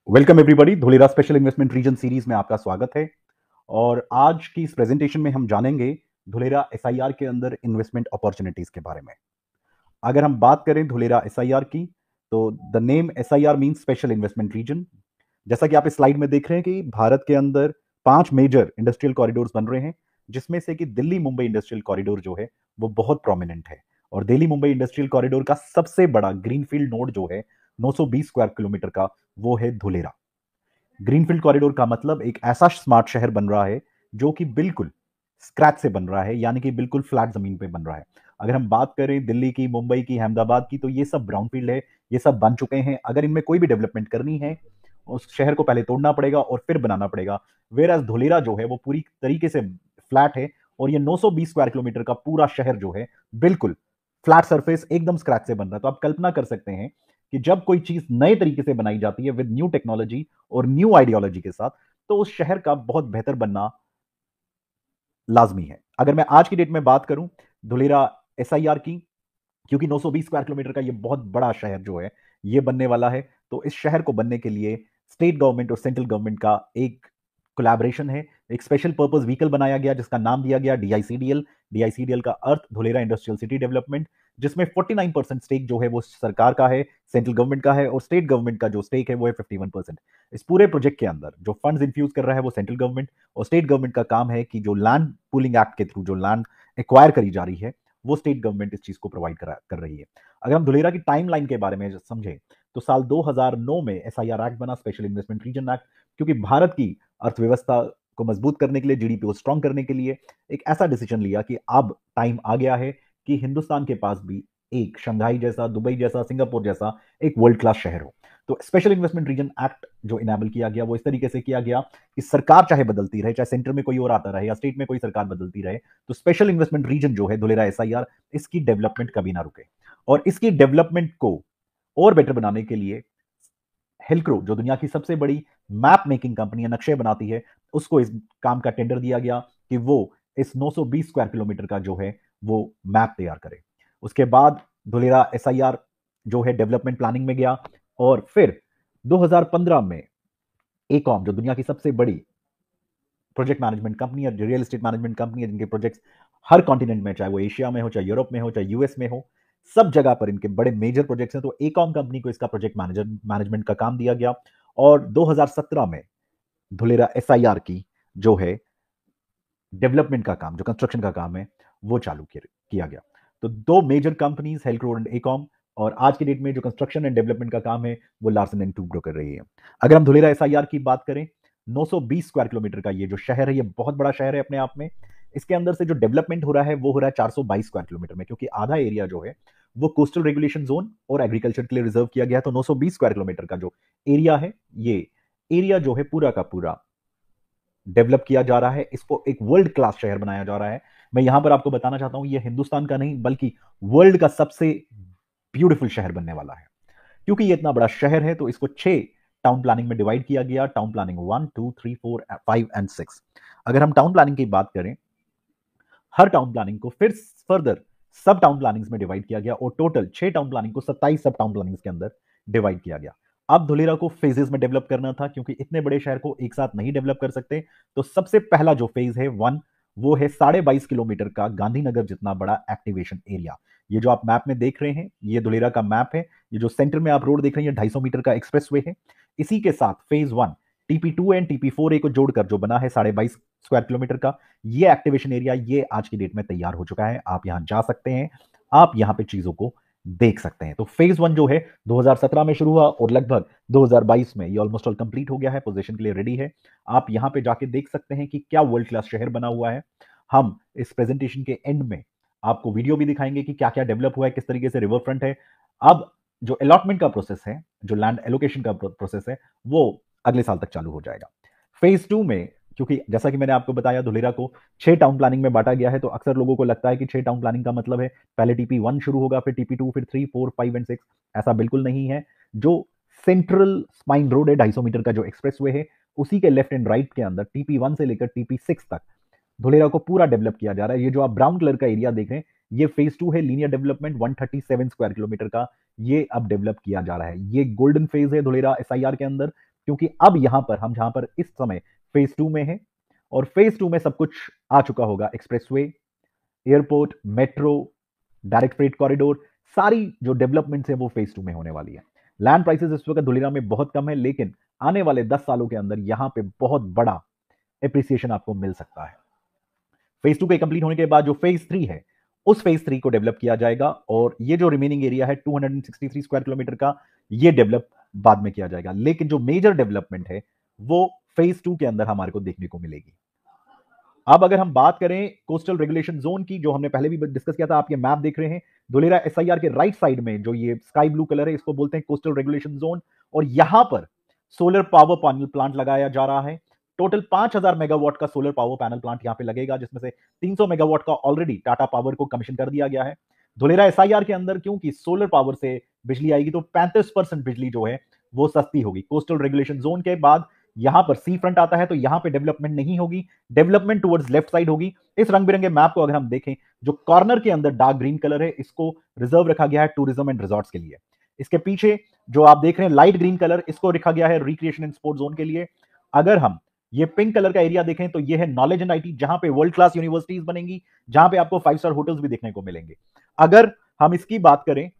Welcome everybody. Dholera special investment region series में आपका स्वागत है। और आज की इस प्रेजेंटेशन में हम जानेंगे धुलेरा एसआईआर के अंदर इन्वेस्टमेंट अपॉर्चुनिटीज के बारे में। अगर हम बात करें धुलेरा एसआईआर की, तो the name SIR means special investment region. जैसा कि आप इस स्लाइड में देख रहे हैं कि भारत के अंदर 5 मेजर इंडस्ट्रियल कॉरिडोर्स बन रहे हैं, जिसमें से कि दिल्ली मुंबई इंडस्ट्रियल कॉरिडोर जो है वो बहुत प्रोमिनेंट है। और दिल्ली मुंबई इंडस्ट्रियल कॉरिडोर का सबसे बड़ा ग्रीनफील्ड नोड जो है 920 स्क्वायर किलोमीटर का, वो है धुलेरा। ग्रीनफील्ड कॉरिडोर का मतलब एक ऐसा स्मार्ट शहर बन रहा है जो कि बिल्कुल स्क्रैच से बन रहा है, यानी कि बिल्कुल फ्लैट जमीन पे बन रहा है। अगर हम बात करें दिल्ली की, मुंबई की, अहमदाबाद की, तो ये सब ब्राउनफील्ड है, ये सब बन चुके हैं। अगर इनमें कोई भी डेवलपमेंट करनी है, उस शहर को पहले तोड़ना पड़ेगा और फिर बनाना पड़ेगा। वेर एज धुलेरा जो है वो पूरी तरीके से फ्लैट है, और ये 920 स्क्वायर किलोमीटर का पूरा शहर जो है बिल्कुल फ्लैट सरफेस एकदम स्क्रैच से बन रहा है। तो आप कल्पना कर सकते हैं कि जब कोई चीज नए तरीके से बनाई जाती है विद न्यू टेक्नोलॉजी और न्यू आइडियोलॉजी के साथ, तो उस शहर का बहुत बेहतर बनना लाजमी है। अगर मैं आज की डेट में बात करूं धुलेरा एसआईआर की, क्योंकि 920 स्क्वायर किलोमीटर का ये बहुत बड़ा शहर जो है ये बनने वाला है, तो इस शहर को बनने के लिए स्टेट गवर्नमेंट और सेंट्रल गवर्नमेंट का एक कोलैबोरेशन है। एक स्पेशल पर्पस व्हीकल बनाया गया जिसका नाम दिया गया डीआईसीडीएल। डीआईसीडीएल का अर्थ धुलेरा इंडस्ट्रियल सिटी डेवलपमेंट, जिसमें 49% स्टेक जो है वो सरकार का है, सेंट्रल गवर्नमेंट का है, और स्टेट गवर्नमेंट का जो स्टेक है वो है 51%। इस पूरे प्रोजेक्ट के अंदर जो फंड्स इंफ्यूज कर रहा है वो सेंट्रल गवर्नमेंट, और स्टेट गवर्नमेंट का काम है कि जो लैंड पूलिंग एक्ट के थ्रू जो लैंड एक्वायर करी जा रही है वो स्टेट गवर्नमेंट इस चीज को प्रोवाइड कर रही है। अगर हम धुलेरा की टाइमलाइन के बारे में समझें, तो साल 2009 में एसआईआर एक्ट बना, स्पेशल इन्वेस्टमेंट रीजन एक्ट, क्योंकि भारत की अर्थव्यवस्था को मजबूत करने के लिए, जीडीपी को स्ट्रांग करने के लिए एक ऐसा डिसीजन लिया कि अब टाइम आ गया है कि हिंदुस्तान के पास भी एक शंघाई जैसा, दुबई जैसा, सिंगापुर जैसा एक वर्ल्ड क्लास शहर हो। तो स्पेशल इन्वेस्टमेंट रीजन एक्ट जो इनेबल किया गया वो इस तरीके से किया गया कि सरकार चाहे बदलती रहे, चाहे सेंटर में कोई और आता रहे या स्टेट में कोई सरकार बदलती रहे, तो स्पेशल इन्वेस्टमेंट रीजन जो है धुलेरा एसआईआर, इसकी डेवलपमेंट कभी ना रुके। और इसकी डेवलपमेंट को और बेटर बनाने के लिए हेल्क्रो, जो दुनिया की सबसे बड़ी मैप मेकिंग कंपनी है, नक्शे बनाती है, उसको इस काम का टेंडर दिया गया कि वो इस 920 स्क्वायर किलोमीटर का जो है वो मैप तैयार करे। उसके बाद धुलेरा एसआईआर जो है डेवलपमेंट प्लानिंग में गया, और फिर 2015 में एकॉम, जो दुनिया की सबसे बड़ी प्रोजेक्ट मैनेजमेंट कंपनी है, रियल एस्टेट मैनेजमेंट कंपनी है, जिनके प्रोजेक्ट्स हर कॉन्टिनेंट में, चाहे वो एशिया में हो, चाहे यूरोप में हो, चाहे यूएस में हो, सब जगह पर इनके बड़े मेजर प्रोजेक्ट्स हैं। तो एकॉम कंपनी को इसका प्रोजेक्ट मैनेजमेंट का काम दिया गया, और 2017 में धुलेरा एसआईआर की जो है डेवलपमेंट का काम, जो कंस्ट्रक्शन का काम है, वो चालू किया गया। तो दो मेजर कंपनीज, हेल्क्रो एंड एकॉम, और आज की डेट में जो कंस्ट्रक्शन एंड डेवलपमेंट का काम है वो लार्सन एंड टुब्रो कर रही है। अगर हम धुलेरा एसआईआर की बात करें, 920 स्क्वायर किलोमीटर का ये जो शहर है ये बहुत बड़ा शहर है अपने आप में। इसके अंदर से जो डेवलपमेंट हो रहा है वो हो रहा है 422 स्क्वायर किलोमीटर में, क्योंकि आधा एरिया जो है वो कोस्टल रेगुलेशन जोन और एग्रीकल्चर के लिए रिजर्व किया गया है। तो 920 स्क्वायर किलोमीटर का जो एरिया है, ये एरिया जो है पूरा का पूरा डेवलप किया जा रहा है, इसको एक वर्ल्ड क्लास शहर बनाया जा रहा है। मैं यहां पर आपको बताना चाहता हूं ये हिंदुस्तान का नहीं बल्कि वर्ल्ड का सबसे ब्यूटीफुल शहर बनने वाला है। क्योंकि ये इतना बड़ा शहर है तो इसको 6 टाउन प्लानिंग में डिवाइड किया गया, टाउन प्लानिंग 1, 2, 3, 4, 5 एंड 6। अगर हम टाउन प्लानिंग की बात करें, हर टाउन प्लानिंग को फिर फर्दर सब टाउन प्लानिंग्स में डिवाइड किया गया, और टोटल 6 टाउन प्लानिंग को 27 सब टाउन प्लानिंग्स के अंदर डिवाइड किया गया। अब धुलेरा को फेजेस में डेवलप करना था, क्योंकि इतने बड़े शहर को एक साथ नहीं डेवलप कर सकते। तो सबसे पहला जो फेज है 1, वो है 22.5 किलोमीटर का गांधीनगर जितना बड़ा एक्टिवेशन एरिया। ये जो आप मैप में देख रहे हैं ये धुलेरा का मैप है। ये जो सेंटर में आप रोड देख रहे हैं ये 250 मीटर का एक्सप्रेसवे है। इसी के साथ फेज 1 TP2 एंड TP4A को जोड़कर जो बना है 22.5 स्क्वायर किलोमीटर का, ये एक्टिवेशन एरिया ये आज की डेट में तैयार हो चुका है। आप यहां जा सकते हैं, आप यहां पे चीजों को देख सकते हैं। तो फेज 1 जो है 2017 में शुरू हुआ और लगभग 2022 में ये ऑलमोस्ट ऑल कंप्लीट हो गया है, पोजीशन के लिए रेडी है। आप यहां पे जाके देख सकते हैं कि क्या वर्ल्ड क्लास शहर बना हुआ है। हम इस प्रेजेंटेशन के एंड में आपको वीडियो भी दिखाएंगे कि क्या क्या डेवलप हुआ है, किस तरीके से रिवर फ्रंट है। अब जो अलॉटमेंट का प्रोसेस है, जो लैंड एलोकेशन का प्रोसेस है, वो अगले साल तक चालू हो जाएगा। फेज 2 में, क्योंकि जैसा कि मैंने आपको बताया धुलेरा को 6 टाउन प्लानिंग में बांटा गया है, तो अक्सर लोगों को लगता है कि 6 टाउन प्लानिंग का मतलब है पहले TP1 शुरू होगा, फिर TP2, फिर 3, 4, 5 एंड 6। ऐसा बिल्कुल नहीं है। जो सेंट्रल स्पाइन रोड है 250 मीटर का जो एक्सप्रेसवे है, उसी के लेफ्ट एंड राइट के अंदर TP1 से लेकर TP6 तक धुलेरा को पूरा डेवलप किया जा रहा है। ये जो आप ब्राउन कलर का एरिया देख रहे हैं ये फेज 2 है, लीनियर डेवलपमेंट 137 स्क्वायर किलोमीटर का, ये अब डेवलप किया जा रहा है। ये गोल्डन फेज है धुलेरा एसआईआर के अंदर। क्योंकि अब यहां पर हम जहां पर इस समय फेज 2 में है, और फेज 2 में सब कुछ आ चुका होगा, expressway, airport, metro, direct freight corridor, सारी जो डेवलपमेंट्स है वो फेज 2 में होने वाली है। लैंड प्राइसेस इस वक्त धुलेरा में बहुत कम है, लेकिन आने वाले 10 सालों के अंदर यहां पे बहुत बड़ा एप्रिसिएशन आपको मिल सकता है। फेज 2 के कंप्लीट होने के बाद जो फेज 3 है, उस फेज 3 को डेवलप किया जाएगा, और ये जो रिमेनिंग एरिया है 263 स्क्वायर किलोमीटर का, ये डेवलप बाद में किया जाएगा। लेकिन जो मेजर डेवलपमेंट है वो फेज 2 के अंदर हमारे को देखने को मिलेगी। अब अगर हम बात करें कोस्टल रेगुलेशन जोन की, जो हमने पहले भी डिस्कस किया था, आप ये मैप देख रहे हैं, धुलेरा एसआईआर के राइट साइड में जो ये स्काई ब्लू कलर है, इसको बोलते हैं कोस्टल रेगुलेशन जोन, और यहां पर सोलर पावर पैनल प्लांट लगाया जा रहा है। टोटल 5000 मेगावाट का सोलर पावर पैनल प्लांट यहां पे लगेगा, जिसमें से 300 मेगावाट का ऑलरेडी टाटा पावर को कमीशन कर दिया गया है। धुलेरा एसआईआर के अंदर क्योंकि सोलर पावर से बिजली आएगी, तो 35% बिजली जो है वो सस्ती होगी। कोस्टल रेगुलेशन जोन के बाद यहां पर सी फ्रंट आता है, तो यहां पे डेवलपमेंट नहीं होगी, डेवलपमेंट टुवर्ड्स लेफ्ट साइड होगी। इस रंग बिरंगे मैप को अगर हम देखें, जो कॉर्नर के अंदर डार्क ग्रीन कलर है, इसको रिजर्व रखा गया है टूरिज्म एंड रिजॉर्ट्स के लिए। इसके पीछे जो आप देख रहे हैं लाइट ग्रीन कलर, इसको रखा गया है रिक्रिएशन एंड स्पोर्ट जोन के लिए। अगर हम ये पिंक कलर का एरिया देखें, तो ये है नॉलेज एंड आईटी, जहां पे वर्ल्ड क्लास यूनिवर्सिटीज बनेंगी, जहां पे आपको 5 स्टार होटल्स भी देखने को मिलेंगे। अगर हम इसकी बात करें,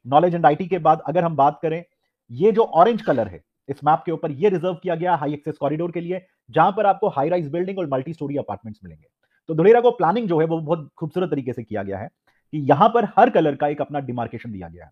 नॉलेज एंड आईटी के बाद अगर हम बात करें, ये जो ऑरेंज कलर है इस मैप के ऊपर, ये रिजर्व किया गया हाई एक्सेस कॉरिडोर के लिए, जहां पर आपको हाई राइज बिल्डिंग और मल्टी स्टोरी अपार्टमेंट्स मिलेंगे। तो धुलेरा को प्लानिंग जो है वो बहुत खूबसूरत तरीके से किया गया है कि यहां पर हर कलर का एक अपना डिमार्केशन दिया गया है।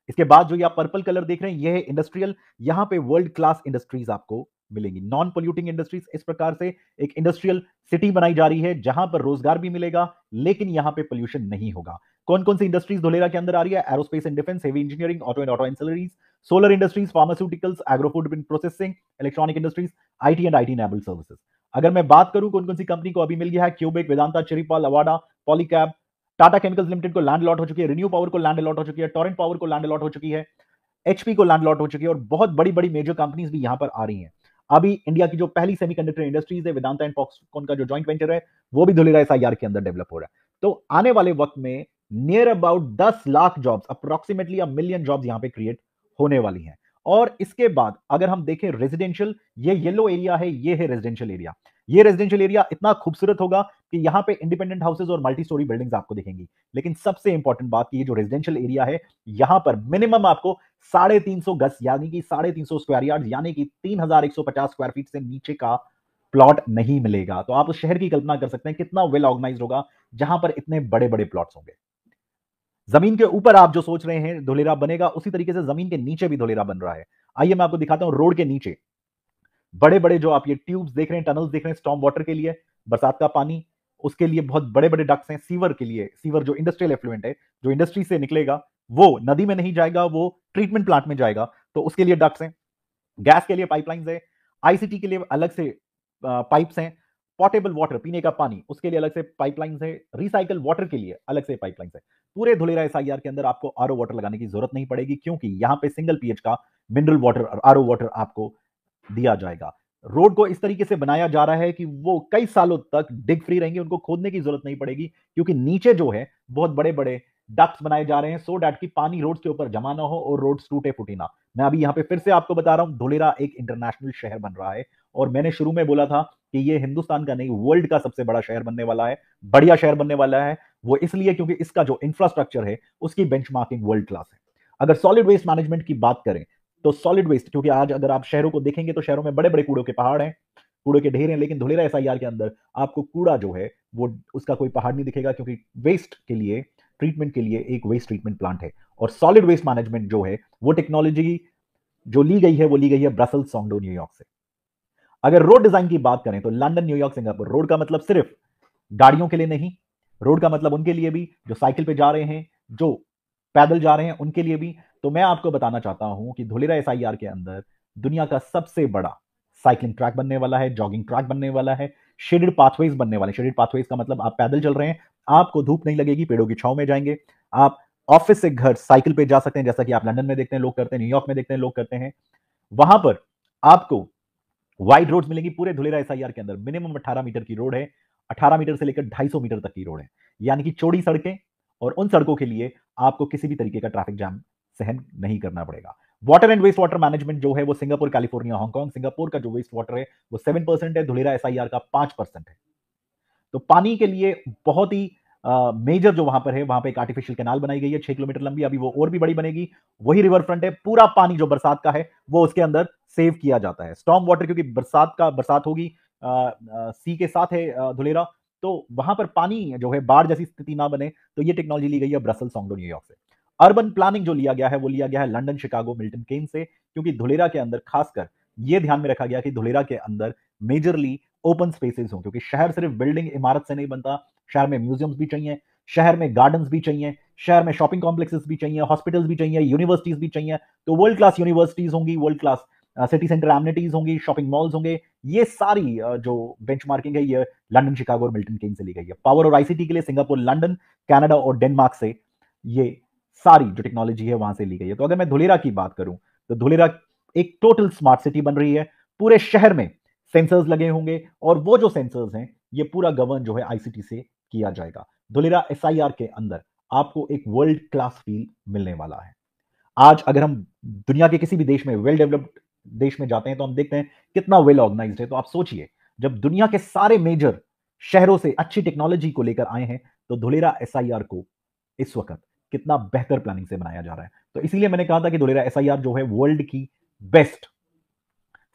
इसके बाद जो ये आप पर्पल कलर देख रहे हैं, ये है इंडस्ट्रियल, यहां पे वर्ल्ड क्लास इंडस्ट्रीज आपको मिलेंगी, नॉन पोल्यूटिंग इंडस्ट्रीज। इस प्रकार से एक इंडस्ट्रियल सिटी बनाई जा रही है, जहां पर रोजगार भी मिलेगा, लेकिन यहां पे पोल्यूशन नहीं होगा। कौन कौन सी इंडस्ट्रीज धुलेरा के अंदर आ रही है? Aerospace and defence, heavy engineering, auto and auto ancillaries, solar industries, pharmaceuticals, agro food processing, electronic industries, IT and IT enabled services. अगर मैं बात करूं कौन कौन सी कंपनी को अभी मिल गया है, Cubic, Vedanta, Chiripal, Avaada, Polycab, Tata chemicals limited को लैंड अलॉट हो चुकी है, रिन्यू पावर को लैंड अलॉट हो चुकी है, टोरेंट पावर को लैंड अलॉट हो चुकी है, एचपी को लैंड अलॉट हो चुकी है, और बहुत बड़ी बड़ी मेजर कंपनीज भी यहां पर आ रही हैं। अभी इंडिया की जो पहली सेमीकंडक्टर इंडस्ट्रीज है, वेदांता एंड फॉक्सकॉन का जो जॉइंट वेंचर है, वो भी धुलेरा एसआईआर के अंदर डेवलप हो रहा है। तो आने वाले वक्त में near about 10 lakh jobs, approximately 1 million jobs यहां पे क्रिएट होने वाली हैं। और इसके बाद अगर हम देखें रेजिडेंशियल, ये येलो एरिया है, ये है रेजिडेंशियल एरिया। ये रेजिडेंशियल एरिया इतना खूबसूरत होगा कि यहां पे इंडिपेंडेंट हाउसेज और मल्टी स्टोरी बिल्डिंग्स आपको दिखेंगी। लेकिन सबसे इंपॉर्टेंट बात, ये जो रेजिडेंशियल एरिया है, यहां पर मिनिमम आपको 350 गज यानी कि 350 स्क्वायर यार्ड यानी कि 3150 स्क्वायर फीट से नीचे का प्लॉट नहीं मिलेगा। तो आप उस शहर की कल्पना कर सकते हैं कितना वेल ऑर्गेनाइज्ड होगा, जहां पर इतने बड़े बड़े प्लॉट्स होंगे। जमीन के ऊपर आप जो सोच रहे हैं धुलेरा बनेगा, उसी तरीके से जमीन के नीचे भी धुलेरा बन रहा है। आइए मैं आपको दिखाता हूं रोड के नीचे बड़े बड़े जो आप ये ट्यूब्स देख रहे हैं, टनल्स देख रहे हैं, स्टॉर्म वाटर के लिए, बरसात का पानी, उसके लिए बहुत बड़े बड़े डक्ट्स हैं। सीवर के लिए, सीवर जो इंडस्ट्रियल एफ्लुएंट है, जो इंडस्ट्री से निकलेगा, वो नदी में नहीं जाएगा, वो ट्रीटमेंट प्लांट में जाएगा, तो उसके लिए डक्ट्स हैं। गैस के लिए पाइपलाइंस है, आईसीटी के लिए अलग से पाइप्स हैं, पोर्टेबल वाटर पीने का पानी, उसके लिए अलग से पाइपलाइंस है, रिसाइकल वाटर के लिए अलग से पाइपलाइंस है। पूरे धुलेरा एसआईआर के अंदर आपको आरओ वाटर लगाने की जरूरत नहीं पड़ेगी, क्योंकि यहां पे सिंगल पीएच का मिनरल वाटर और आरओ वाटर आपको दिया जाएगा। रोड को इस तरीके से बनाया जा रहा है कि वो कई सालों तक डिग फ्री रहेंगे, उनको खोदने की जरूरत नहीं पड़ेगी, क्योंकि नीचे जो है बहुत बड़े बड़े डक्ट्स बनाए जा रहे हैं, सो डैट कि पानी रोड्स के ऊपर जमा ना हो और रोड्स टूटे फूटे ना। मैं अभी यहां पे फिर से आपको बता रहा हूं, धुलेरा एक इंटरनेशनल शहर बन रहा है, और मैंने शुरू में बोला था कि ये हिंदुस्तान का नहीं, वर्ल्ड का सबसे बड़ा शहर बनने वाला है, बढ़िया शहर बनने वाला है। वो इसलिए क्योंकि इसका जो इंफ्रास्ट्रक्चर है, उसकी बेंचमार्किंग वर्ल्ड क्लास है। अगर सॉलिड वेस्ट मैनेजमेंट की बात करें, तो सॉलिड वेस्ट, क्योंकि आज अगर आप शहरों को देखेंगे तो शहरों में बड़े बड़े कूड़ों के पहाड़ हैं, कूड़े के ढेर हैं, लेकिन धुलेरा एसआईआर के अंदर आपको कूड़ा जो है वो उसका कोई पहाड़ नहीं दिखेगा, क्योंकि वेस्ट के लिए, ट्रीटमेंट के लिए एक वेस्ट ट्रीटमेंट प्लांट है। और सॉलिड वेस्ट मैनेजमेंट जो है, वो टेक्नोलॉजी जो ली गई है, वो ली गई है ब्रसल्स, सोंगडो, न्यूयॉर्क से। अगर रोड डिजाइन की बात करें, तो लंदन, न्यूयॉर्क, सिंगापुर। रोड का मतलब सिर्फ गाड़ियों के लिए नहीं, रोड का मतलब उनके लिए भी जो साइकिल पे जा रहे हैं, जो पैदल जा रहे हैं, उनके लिए भी। तो मैं आपको बताना चाहता हूं कि धुलेरा एसआईआर के अंदर दुनिया का सबसे बड़ा साइकिलिंग ट्रैक बनने वाला है, जॉगिंग ट्रैक बनने वाला है, शेडेड पाथवेज बनने वाले। शेडेड पाथवेज का मतलब आप पैदल चल रहे हैं, आपको धूप नहीं लगेगी, पेड़ों की छांव में जाएंगे, आप ऑफिस से घर साइकिल पे जा सकते हैं, जैसा कि आप लंदन में देखते हैं लोग करते हैं, न्यूयॉर्क में देखते हैं लोग करते हैं। वहां पर आपको वाइड रोड्स मिलेंगी। पूरे धुलेरा एसआईआर के अंदर मिनिमम 18 मीटर की रोड है, 18 मीटर से लेकर 250 मीटर तक की रोड है, यानी कि चौड़ी सड़कें, और उन सड़कों के लिए आपको किसी भी तरीके का ट्रैफिक जाम सहन नहीं करना पड़ेगा। Water and waste water management जो है वो सिंगापुर, कैलिफोर्निया, हांगकांग, सिंगापुर का जो वेस्ट वाटर है वो 7% है, धुलेरा एसआईआर का 5% है। तो पानी के लिए बहुत ही मेजर जो वहां पर है, वहां पे एक आर्टिफिशियल कैनाल बनाई गई है 6 किलोमीटर लंबी, अभी वो और भी बड़ी बनेगी। वही रिवर फ्रंट है, पूरा पानी जो बरसात का है वो उसके अंदर सेव किया जाता है। स्टॉर्म वाटर, क्योंकि बरसात होगी, सी के साथ है धुलेरा, तो वहां पर पानी जो है बाढ़ जैसी स्थिति ना बने, तो ये टेक्नोलॉजी ली गई है ब्रसल्स, सोंगडो, न्यूयॉर्क से। अर्बन प्लानिंग जो लिया गया है वो लिया गया है लंदन, शिकागो, मिल्टन केन्स से, क्योंकि धुलेरा के अंदर खासकर ये ध्यान में रखा गया कि धुलेरा के अंदर मेजरली ओपन स्पेसेस हों, क्योंकि शहर सिर्फ बिल्डिंग इमारत से नहीं बनता, शहर में म्यूजियम्स भी चाहिए, शहर में गार्डन्स भी चाहिए, शहर में शॉपिंग कॉम्प्लेक्सेस भी चाहिए, हॉस्पिटल्स भी चाहिए, यूनिवर्सिटीज भी चाहिए। तो वर्ल्ड क्लास यूनिवर्सिटीज होंगी, world class city centre amenities होंगी, शॉपिंग मॉल्स होंगे। ये सारी जो बेंचमार्किंग है ये लंदन, शिकागो और मिल्टन केन्स से ली गई है। पावर और आईसीटी के लिए सिंगापुर, लंदन, कनाडा और डेनमार्क से ये सारी जो टेक्नोलॉजी है वहां से ली गई है। तो अगर मैं धुलेरा की बात करूं तो धुलेरा एक टोटल स्मार्ट सिटी बन रही है। पूरे शहर में सेंसर्स लगे होंगे और वो जो सेंसर्स हैं ये पूरा गवर्न जो है आईसीटी से किया जाएगा। धुलेरा एसआईआर के अंदर आपको एक वर्ल्ड क्लास फील मिलने वाला है। आज अगर हम दुनिया के किसी भी देश में, वेल डेवलप्ड देश में जाते हैं, तो हम देखते हैं कितना वेल ऑर्गेनाइज्ड है। तो आप सोचिए, जब दुनिया के सारे मेजर शहरों से अच्छी टेक्नोलॉजी को लेकर आए हैं, तो धुलेरा एसआईआर को इस वक्त कितना बेहतर प्लानिंग से बनाया जा रहा है। तो इसीलिए मैंने कहा था कि धुलेरा एसआईआर जो है वर्ल्ड की बेस्ट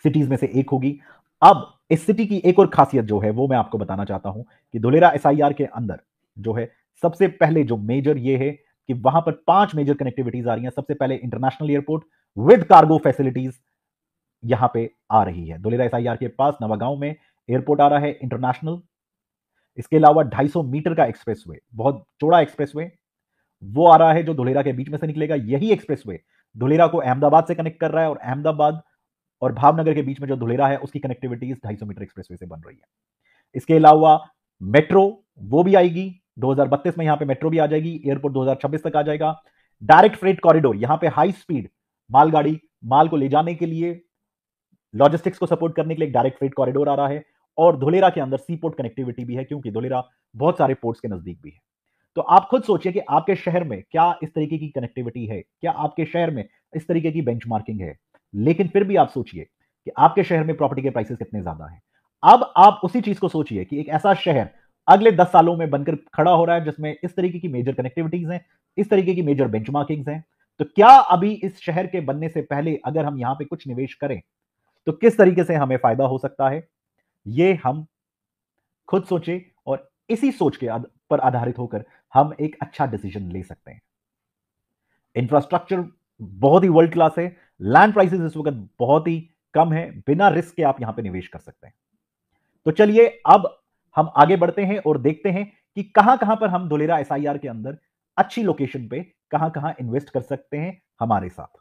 सिटीज में से एक होगी। अब इस सिटी की एक और खासियत जो है वो मैं आपको बताना चाहता हूं कि धुलेरा एसआईआर के अंदर जो है सबसे पहले जो मेजर ये है कि वहां पर 5 मेजर कनेक्टिविटीज आ रही हैं। सबसे पहले international airport with cargo facilities यहां पे आ रही है। धुलेरा एसआईआर के पास नवागांव में एयरपोर्ट आ रहा है इंटरनेशनल। इसके अलावा 250 मीटर का एक्सप्रेसवे, बहुत चौड़ा एक्सप्रेसवे वो आ रहा है जो धुलेरा के बीच में से निकलेगा। यही एक्सप्रेसवे धुलेरा को अहमदाबाद से कनेक्ट कर रहा है और अहमदाबाद और भावनगर के बीच में जो धुलेरा है उसकी कनेक्टिविटी 250 मीटर एक्सप्रेसवे से बन रही है। इसके अलावा मेट्रो वो भी आएगी 2032 में, यहां पे मेट्रो भी आ जाएगी। एयरपोर्ट 2026 तक आ जाएगा। डायरेक्ट फ्रेट कॉरिडोर, यहां पे हाई स्पीड मालगाड़ी माल को ले जाने के लिए, लॉजिस्टिक्स को सपोर्ट करने के लिए एक डायरेक्ट फ्रेट कॉरिडोर आ रहा है। और धुलेरा के अंदर सी पोर्ट कनेक्टिविटी भी है, क्योंकि धुलेरा बहुत सारे पोर्ट्स के नजदीक भी है। तो आप खुद सोचिए कि आपके शहर में क्या इस तरीके की कनेक्टिविटी है, क्या आपके शहर में इस तरीके की बेंचमार्किंग है। लेकिन फिर भी आप सोचिए कि आपके शहर में प्रॉपर्टी के प्राइसेस कितने ज्यादा हैं। अब आप उसी चीज को सोचिए कि एक ऐसा शहर अगले 10 सालों में बनकर खड़ा हो रहा है जिसमें इस तरीके की मेजर कनेक्टिविटीज हैं, इस तरीके की मेजर बेंचमार्किंग्स हैं। तो क्या अभी इस शहर के बनने से पहले अगर हम यहां पे कुछ निवेश करें तो किस तरीके से हमें फायदा हो सकता है, ये हम खुद सोचें और इसी सोच के पर आधारित होकर हम एक अच्छा डिसीजन ले सकते हैं। इंफ्रास्ट्रक्चर बहुत ही वर्ल्ड क्लास है। लैंड प्राइसेस इस वक्त बहुत ही कम है, बिना रिस्क के आप यहां पे निवेश कर सकते हैं। तो चलिए अब हम आगे बढ़ते हैं और देखते हैं कि कहां कहां पर हम धुलेरा एसआईआर के अंदर अच्छी लोकेशन पे कहां कहां इन्वेस्ट कर सकते हैं हमारे साथ।